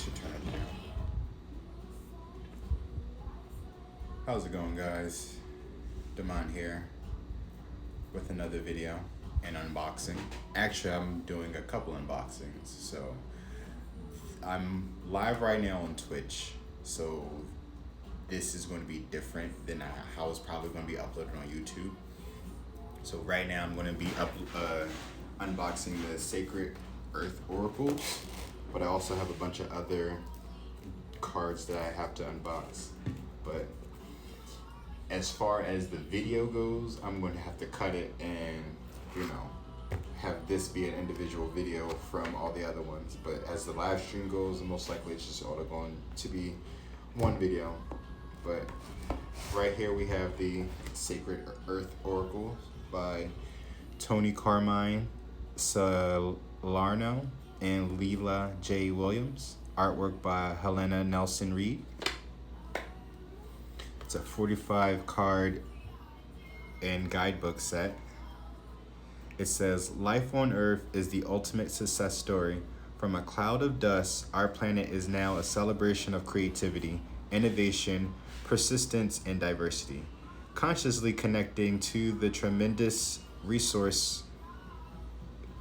should turn it down. How's it going, guys? Damon here with another video and unboxing. Actually, I'm doing a couple unboxings. So I'm live right now on Twitch. So this is going to be different than how it's probably going to be uploaded on YouTube. So right now I'm going to be unboxing the Sacred Earth Oracles, but I also have a bunch of other cards that I have to unbox. But as far as the video goes, I'm going to have to cut it and, have this be an individual video from all the other ones. But as the live stream goes, most likely it's just all going to be one video. But right here we have the Sacred Earth Oracle by Tony Carmine Salerno and Leela J. Williams. Artwork by Helena Nelson Reed. It's a 45 card and guidebook set. It says, life on Earth is the ultimate success story. From a cloud of dust, our planet is now a celebration of creativity, innovation, persistence, and diversity. Consciously connecting to the tremendous resource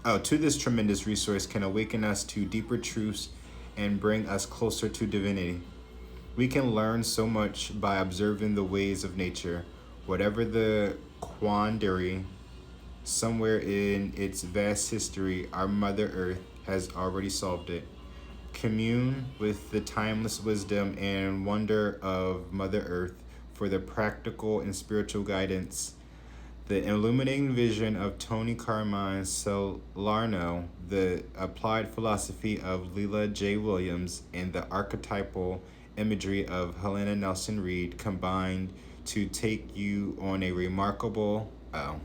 this tremendous resource can awaken us to deeper truths and bring us closer to divinity. We can learn so much by observing the ways of nature. Whatever the quandary, somewhere in its vast history, our Mother Earth has already solved it. Commune with the timeless wisdom and wonder of Mother Earth for the practical and spiritual guidance. The illuminating vision of Tony Carmine Salerno, the applied philosophy of Leela J. Williams, and the archetypal imagery of Helena Nelson Reed combined to take you on a remarkable are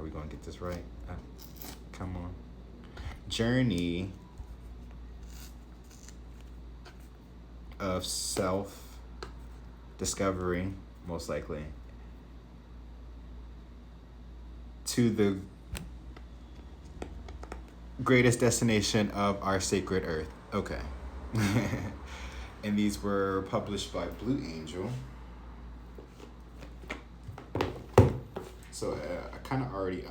we gonna get this right? Come on. Journey of self-discovery, most likely, to the greatest destination of our sacred earth. Okay. And these were published by Blue Angel. So I kind of already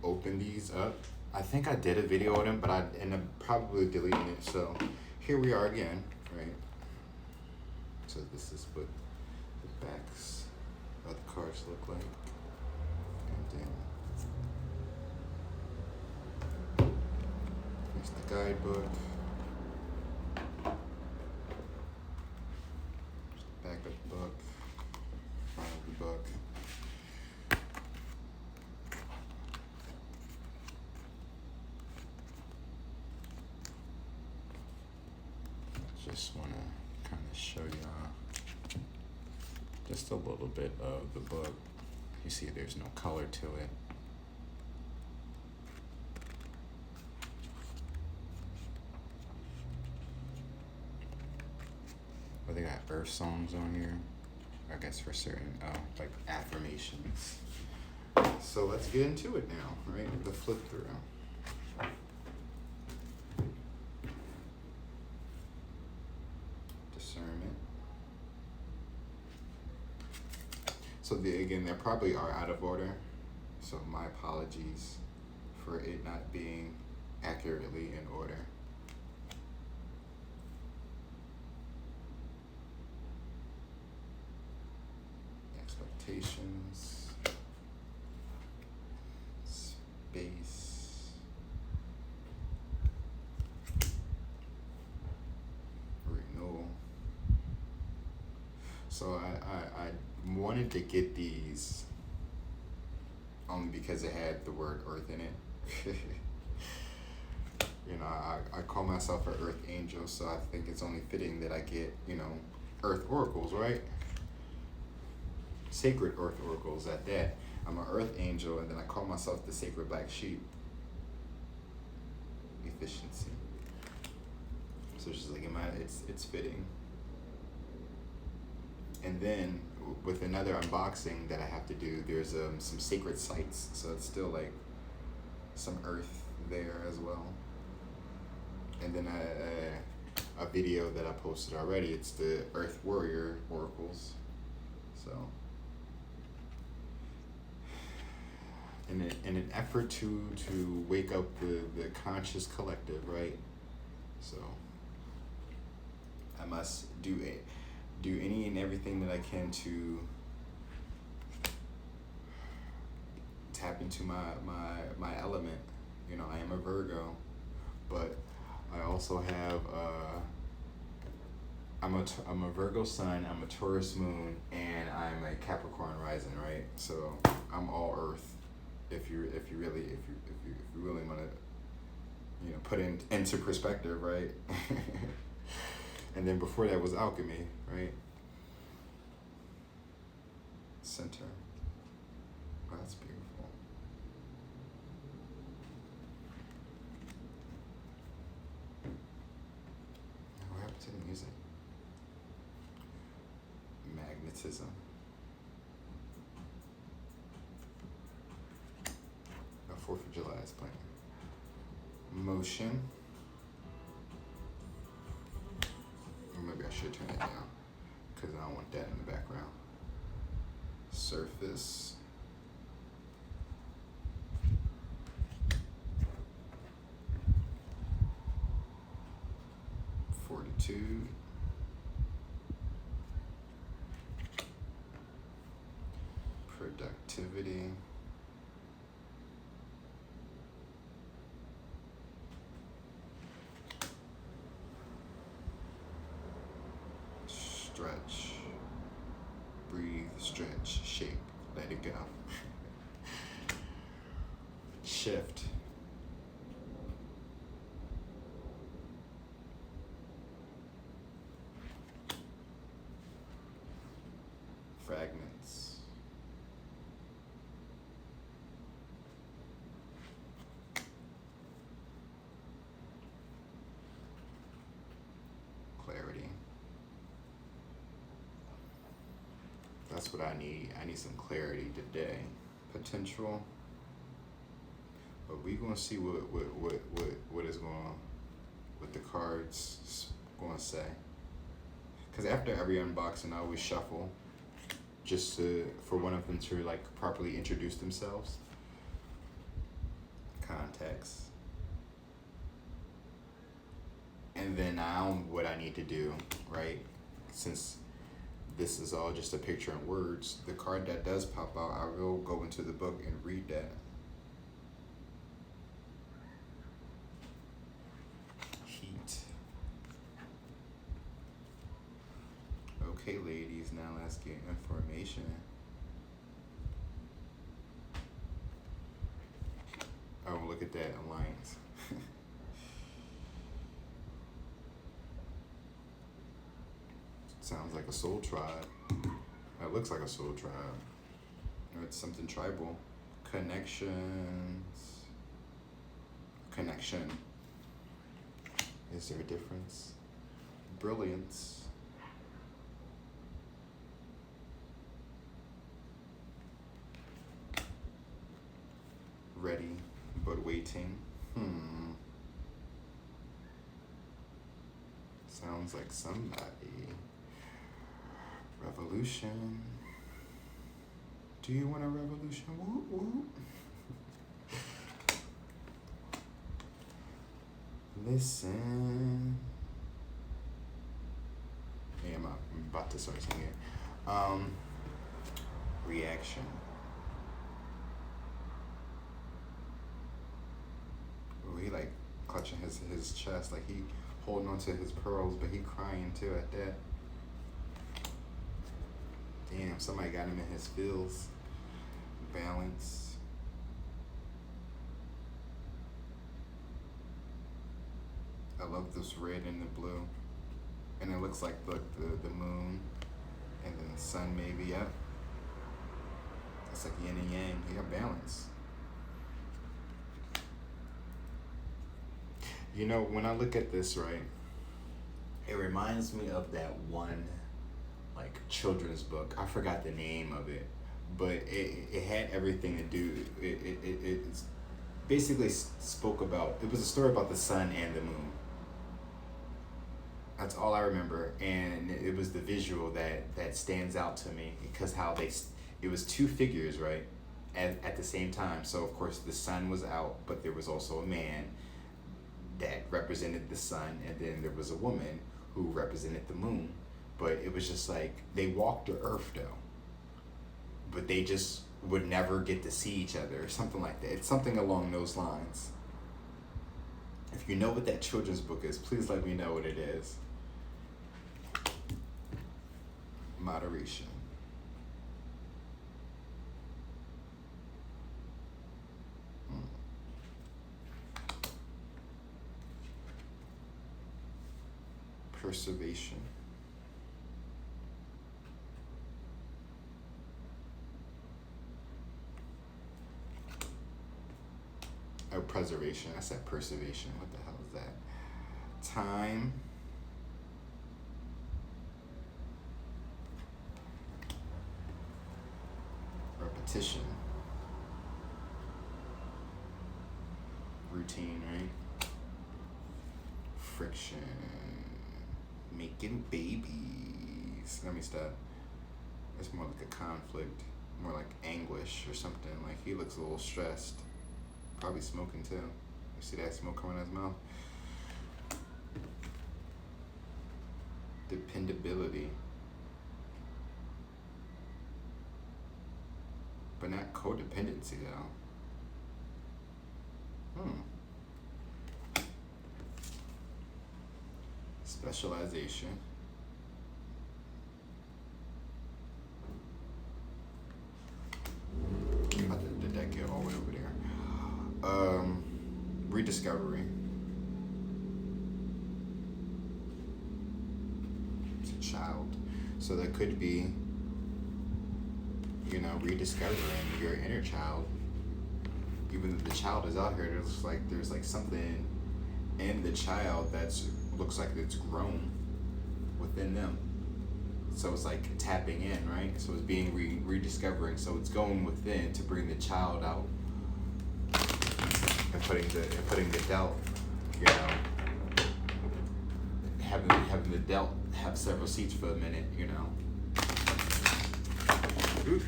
opened these up. I think I did a video on them, but I ended up probably deleting it. So here we are again, right? So this is what the backs of the cards look like. And then here's the guidebook. Back of the book. Front of the book. Just want to kind of show y'all just a little bit of the book. You see there's no color to it. But they got earth songs on here, I guess, for certain like affirmations. So let's get into it now, right? The flip through. Discernment. So again, they probably are out of order. So my apologies for it not being accurately in order. Expectations. Space. Renewal. So I wanted to get these only because it had the word earth in it. I call myself an earth angel, so I think it's only fitting that I get, earth oracles, right? Sacred earth oracles at that. I'm an earth angel, and then I call myself the sacred black sheep. Efficiency. So it's just like it's fitting. And then with another unboxing that I have to do, there's some sacred sites, so it's still like some earth there as well. And then a video that I posted already. It's the Earth Warrior oracles. So, in an effort to wake up the conscious collective, right? So, I must do any and everything that I can to tap into my element. You know, I am a Virgo, but I also have I'm a Virgo sun, I'm a Taurus moon, and I'm a Capricorn rising, right? So I'm all Earth. If you really want to, you know, put it into perspective, right? And then before that was alchemy, right? Center. Oh, that's beautiful. What happened to the music? Magnetism. Oh, 4th of July is playing. Motion. Maybe I should turn it down because I don't want that in the background. Surface. Fortitude. Productivity. Stretch. Breathe, stretch, shake, let it go. Shift. Fragments. Clarity. That's what I need. I need some clarity today. Potential. But we gonna see what is going on, what the cards gonna say. Because after every unboxing, I always shuffle, just for one of them to like properly introduce themselves. Context. And then now what I need to do, right? Since this is all just a picture and words, the card that does pop out, I will go into the book and read that. Heat. Okay, ladies, now let's get information. Oh, look at that alliance. Sounds like a soul tribe. It looks like a soul tribe. Or it's something tribal. Connections. Connection. Is there a difference? Brilliance. Ready, but waiting. Sounds like somebody. Revolution. Do you want a revolution? Whoop, whoop. Listen. Yeah, I'm about to start singing. Reaction. Ooh, he like clutching his chest, like he holding on to his pearls, but he crying too at that. Damn, somebody got him in his feels. Balance. I love this red and the blue. And it looks like the moon and then the sun maybe, yep. It's like yin and yang. You got balance. You know, when I look at this, right, it reminds me of that one like children's book. I forgot the name of it, but it had everything to do. It's basically spoke about. It was a story about the sun and the moon. That's all I remember, and it was the visual that stands out to me because how it was two figures, right, at the same time. So of course the sun was out, but there was also a man that represented the sun, and then there was a woman who represented the moon. But it was just like they walked the earth though, but they just would never get to see each other or something like that. It's something along those lines. If you know what that children's book is, please let me know what it is. Moderation. Preservation. Oh, preservation. I said preservation. What the hell is that? Time. Repetition. Routine, right? Friction. Making babies. Let me stop. It's more like a conflict, more like anguish or something. Like he looks a little stressed. Probably smoking too. You see that smoke coming out of his mouth? Dependability. But not codependency though. Specialization. How did that get all the way over there? Rediscovery. It's a child. So that could be, rediscovering your inner child. Even though the child is out here, there's like something in the child looks like it's grown within them. So it's like tapping in, right? So it's being rediscovering. So it's going within to bring the child out and putting the doubt, having the doubt have several seats for a minute, Ooh.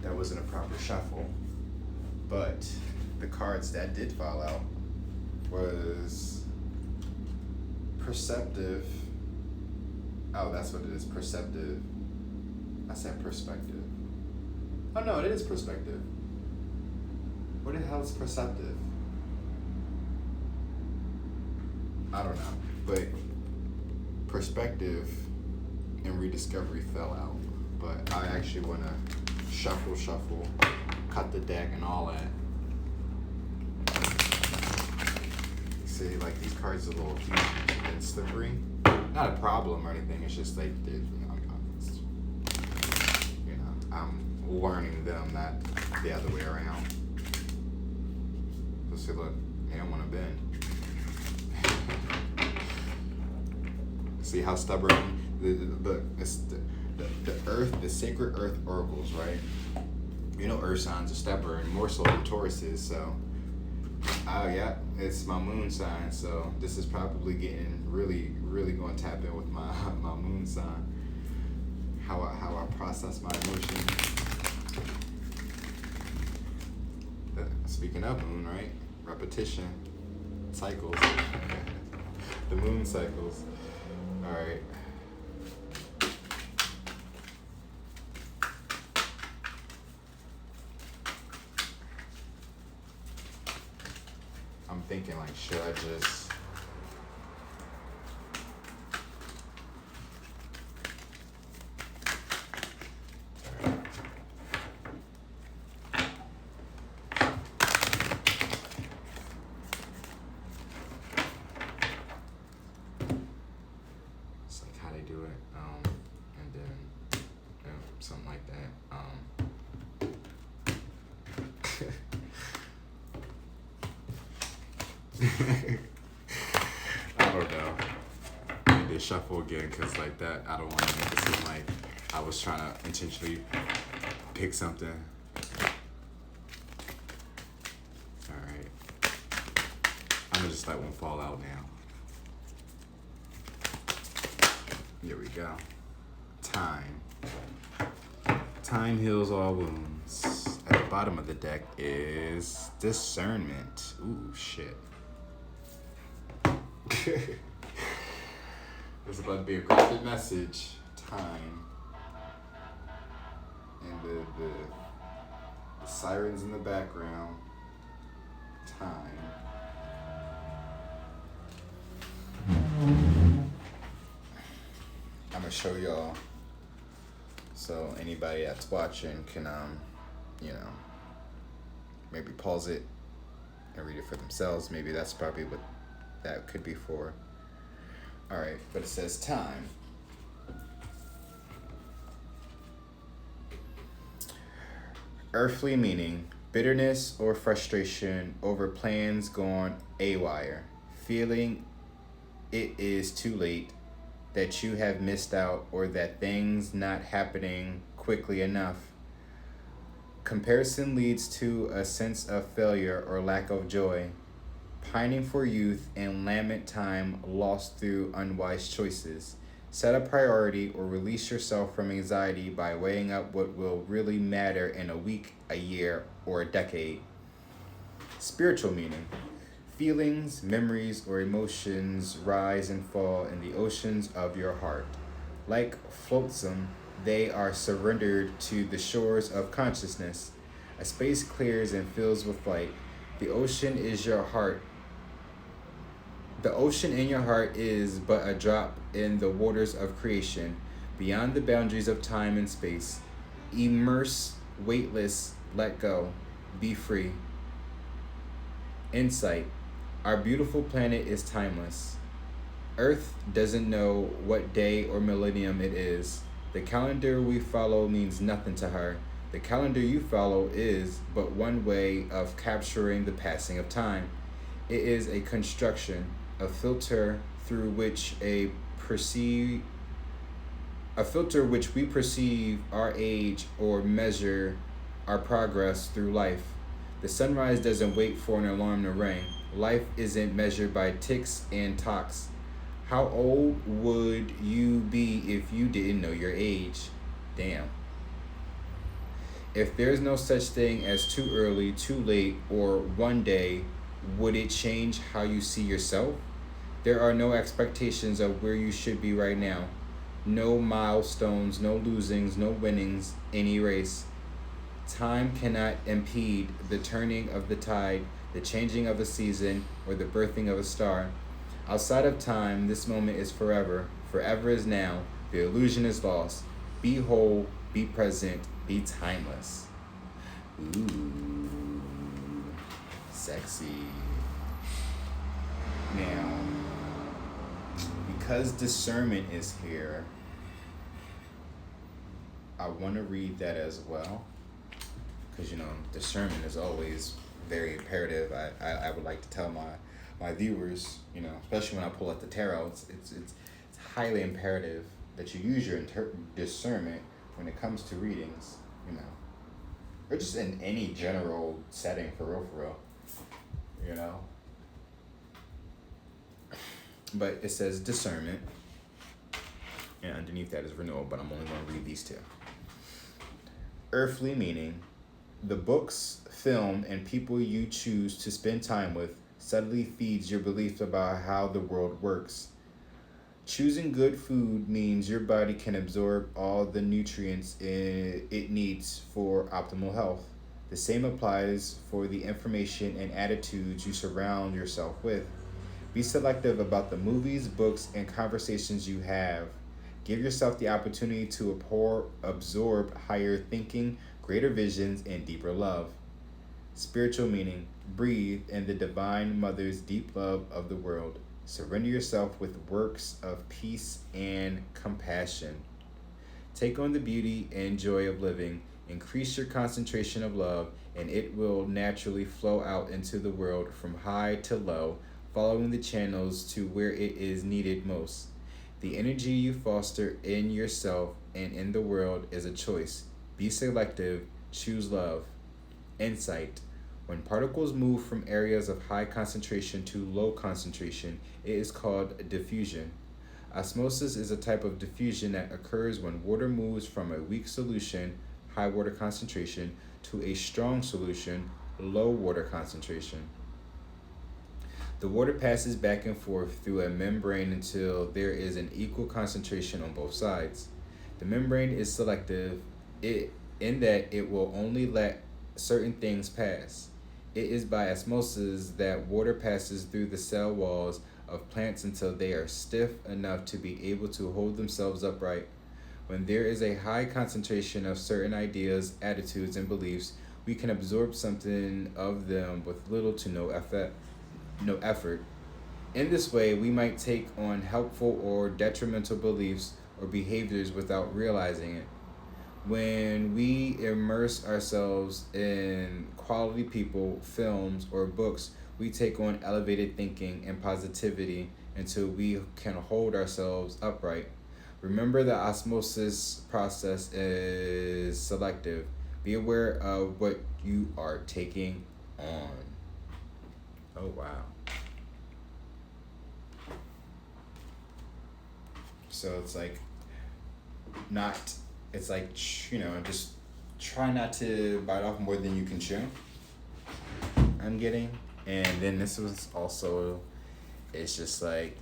That wasn't a proper shuffle, but the cards that did fall out was perceptive. Oh, that's what it is, perceptive. I said perspective. Oh no, it is perspective. What the hell is perceptive? I don't know, but perspective and rediscovery fell out. But I actually want to shuffle, cut the deck and all that. See, like these cards are a little huge and slippery. Not a problem or anything. It's just like I'm learning them, not the other way around. So see, look, they don't want to bend. See how stubborn the earth, the sacred earth oracles, right? Earth signs are stubborn, more so than Tauruses. So, yeah, it's my moon sign. So this is probably getting really, really going to tap in with my moon sign. How I process my emotions. Speaking of moon, right? Repetition, cycles. The moon cycles. All right. I'm thinking, like, should I just something like that. the shuffle again because like that I don't want to make it seem like I was trying to intentionally pick something. All right, I'm gonna just let one fall out now. Here we go. Time. Time heals all wounds. At the bottom of the deck is discernment. Ooh, shit. There's about to be a graphic message. Time. And the sirens in the background. Time. I'm gonna show y'all so anybody that's watching can maybe pause it and read it for themselves. Maybe that's probably what that could be for. All right, but it says time. Earthly meaning: bitterness or frustration over plans gone awry, feeling it is too late, that you have missed out, or that things not happening quickly enough. Comparison leads to a sense of failure or lack of joy, pining for youth and lament time lost through unwise choices. Set a priority or release yourself from anxiety by weighing up what will really matter in a week, a year, or a decade. Spiritual meaning: feelings, memories, or emotions rise and fall in the oceans of your heart. Like flotsam, they are surrendered to the shores of consciousness. A space clears and fills with light. The ocean is your heart. The ocean in your heart is but a drop in the waters of creation, beyond the boundaries of time and space. Immerse, weightless, let go, be free. Insight: our beautiful planet is timeless. Earth doesn't know what day or millennium it is. The calendar we follow means nothing to her. The calendar you follow is but one way of capturing the passing of time. It is a construction, a filter through which we perceive our age or measure our progress through life. The sunrise doesn't wait for an alarm to ring. Life isn't measured by ticks and tocks. How old would you be if you didn't know your age? Damn. If there's no such thing as too early, too late, or one day, would it change how you see yourself? There are no expectations of where you should be right now. No milestones, no losings, no winnings, any race. Time cannot impede the turning of the tide, the changing of a season, or the birthing of a star. Outside of time, this moment is forever. Forever is now. The illusion is lost. Be whole, be present, be timeless. Ooh, sexy. Now, because discernment is here, I want to read that as well. Because, discernment is always very imperative. I would like to tell my viewers, especially when I pull out the tarot, it's highly imperative that you use your discernment when it comes to readings, or just in any general setting, for real. But it says discernment, and underneath that is renewal, but I'm only going to read these two. Earthly meaning: the books, film, and people you choose to spend time with subtly feeds your beliefs about how the world works. Choosing good food means your body can absorb all the nutrients it needs for optimal health. The same applies for the information and attitudes you surround yourself with. Be selective about the movies, books, and conversations you have. Give yourself the opportunity to absorb higher thinking, greater visions, and deeper love. Spiritual meaning: breathe in the Divine Mother's deep love of the world. Surrender yourself with works of peace and compassion. Take on the beauty and joy of living. Increase your concentration of love, and it will naturally flow out into the world from high to low, following the channels to where it is needed most. The energy you foster in yourself and in the world is a choice. Be selective, choose love. Insight. When particles move from areas of high concentration to low concentration, it is called diffusion. Osmosis is a type of diffusion that occurs when water moves from a weak solution, high water concentration, to a strong solution, low water concentration. The water passes back and forth through a membrane until there is an equal concentration on both sides. The membrane is selective in that it will only let certain things pass. It is by osmosis that water passes through the cell walls of plants until they are stiff enough to be able to hold themselves upright. When there is a high concentration of certain ideas, attitudes, and beliefs, we can absorb something of them with little to no effort. In this way, we might take on helpful or detrimental beliefs or behaviors without realizing it. When we immerse ourselves in quality people, films, or books, we take on elevated thinking and positivity until we can hold ourselves upright. Remember, the osmosis process is selective. Be aware of what you are taking on. Oh, wow. So it's like not, it's like, just try not to bite off more than you can chew. I'm getting. And then this was also, it's just like,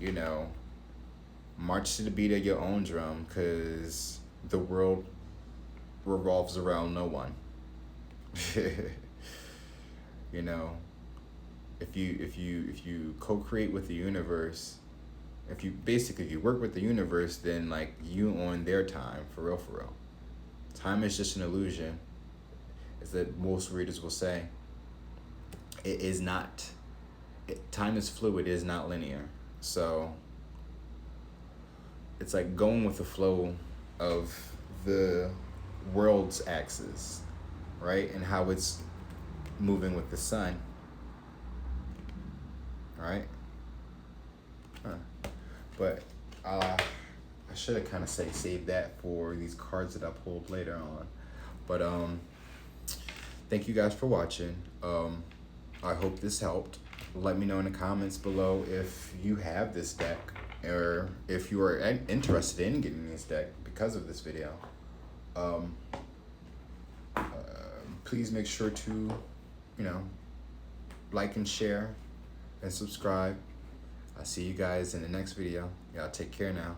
march to the beat of your own drum, because the world revolves around no one. you know, if you co-create with the universe, if you work with the universe, then like you on their time, for real, for real. Time is just an illusion, as that most readers will say. It is not. Time is fluid. It is not linear. So it's like going with the flow of the world's axis, right? And how it's moving with the sun, right? But I should have kind of saved that for these cards that I pulled later on. But thank you guys for watching. I hope this helped. Let me know in the comments below if you have this deck, or if you are interested in getting this deck because of this video. Please make sure to, like and share and subscribe. I'll see you guys in the next video. Y'all take care now.